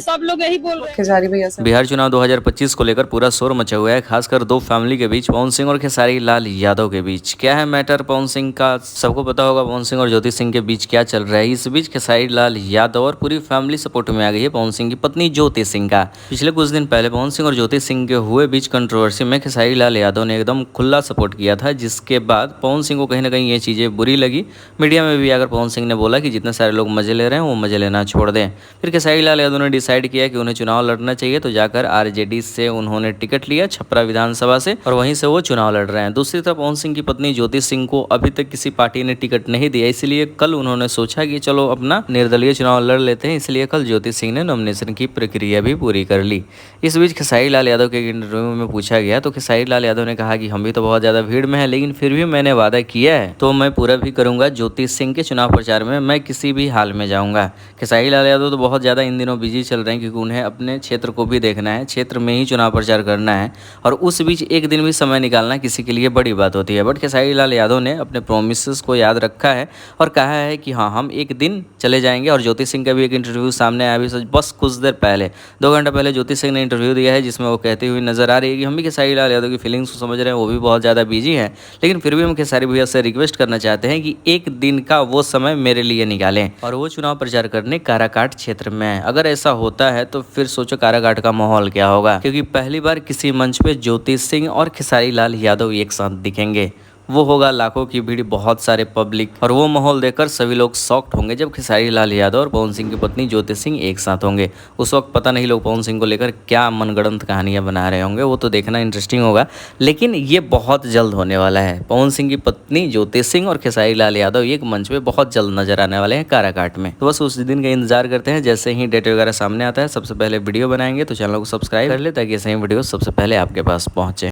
सब लोग यही बोल रहे हैं। खेसारी भैया से बिहार चुनाव 2025 को लेकर पूरा शोर मचा हुआ है, खासकर दो फैमिली के बीच, पवन सिंह और खेसारी लाल यादव के बीच। क्या है मैटर पवन सिंह का, सबको पता होगा पवन सिंह और ज्योति सिंह के बीच क्या चल रहा है। इस बीच खेसारी लाल यादव और पूरी फैमिली सपोर्ट में आ गई है पवन सिंह की पत्नी ज्योति सिंह का। पिछले कुछ दिन पहले पवन सिंह और ज्योति सिंह के हुए बीच कंट्रोवर्सी में खेसारी लाल यादव ने एकदम खुला सपोर्ट किया था, जिसके बाद पवन सिंह को कहीं ना कहीं ये चीज़ें बुरी लगी। मीडिया में भी आकर पवन सिंह ने बोला कि जितने सारे लोग मजे ले रहे हैं वो मजे लेना छोड़ दें। फिर खेसारी लाल यादव ने डिसाइड किया कि उन्हें चुनाव लड़ना चाहिए, तो जाकर आरजेडी से उन्होंने टिकट लिया छपरा विधानसभा से, और वहीं से वो चुनाव लड़ रहे हैं। दूसरी तरफ पवन सिंह की पत्नी ज्योति सिंह को अभी तक किसी पार्टी ने टिकट नहीं दिया, इसलिए कल उन्होंने सोचा कि चलो अपना निर्दलीय चुनाव लड़ लेते हैं। इसलिए कल ज्योति सिंह ने नॉमिनेशन की प्रक्रिया भी पूरी कर ली। इस बीच खेसारी लाल यादव के इंटरव्यू में पूछा गया तो खेसारी लाल यादव ने कहा कि हम भी तो बहुत ज्यादा भीड़ में है, लेकिन फिर भी मैंने वादा किया है तो मैं पूरा भी करूंगा। ज्योति सिंह के चुनाव प्रचार में मैं किसी भी हाल में जाऊंगा। खेसारी लाल यादव तो बहुत ज्यादा इन दिनों बिजी चल रहे हैं, क्योंकि उन्हें अपने क्षेत्र को भी देखना है, क्षेत्र में ही चुनाव प्रचार करना है, और उस बीच एक दिन भी समय निकालना किसी के लिए बड़ी बात होती है। बट खेसारी लाल यादव ने अपने प्रोमिस को याद रखा है और कहा है कि हाँ, हम एक दिन चले जाएंगे। और ज्योति सिंह का भी एक इंटरव्यू सामने आया अभी बस कुछ देर पहले, 2 घंटे पहले ज्योति सिंह ने इंटरव्यू दिया है, जिसमें वो कहती हुई नजर आ रही है कि हम भी खेसारी लाल यादव की फीलिंग्स को समझ रहे हैं, वो भी बहुत ज़्यादा बिजी हैं, लेकिन फिर भी हम खेसारी भैया से रिक्वेस्ट करना चाहते हैं कि एक दिन का वो समय मेरे लिए निकालें और वो चुनाव प्रचार करने काराकाट क्षेत्र में आए। अगर ऐसा होता है तो फिर सोचो काराकाट का माहौल क्या होगा, क्योंकि पहली बार किसी मंच पे ज्योति सिंह और खेसारी लाल यादव एक साथ दिखेंगे। वो होगा लाखों की भीड़, बहुत सारे पब्लिक, और वो माहौल देखकर सभी लोग शॉक्ड होंगे जब खेसारी लाल यादव और पवन सिंह की पत्नी ज्योति सिंह एक साथ होंगे। उस वक्त पता नहीं लोग पवन सिंह को लेकर क्या मनगढ़ंत कहानियां बना रहे होंगे, वो तो देखना इंटरेस्टिंग होगा। लेकिन ये बहुत जल्द होने वाला है। पवन सिंह की पत्नी ज्योति सिंह और खेसारी लाल यादव एक मंच पे बहुत जल्द नजर आने वाले हैं काराकाट में। तो बस उस दिन का इंतजार करते हैं। जैसे ही डेट वगैरह सामने आता है सबसे पहले वीडियो बनाएंगे, तो चैनल को सब्सक्राइब कर ले ताकि ऐसे ही वीडियो सबसे पहले आपके पास पहुंचे।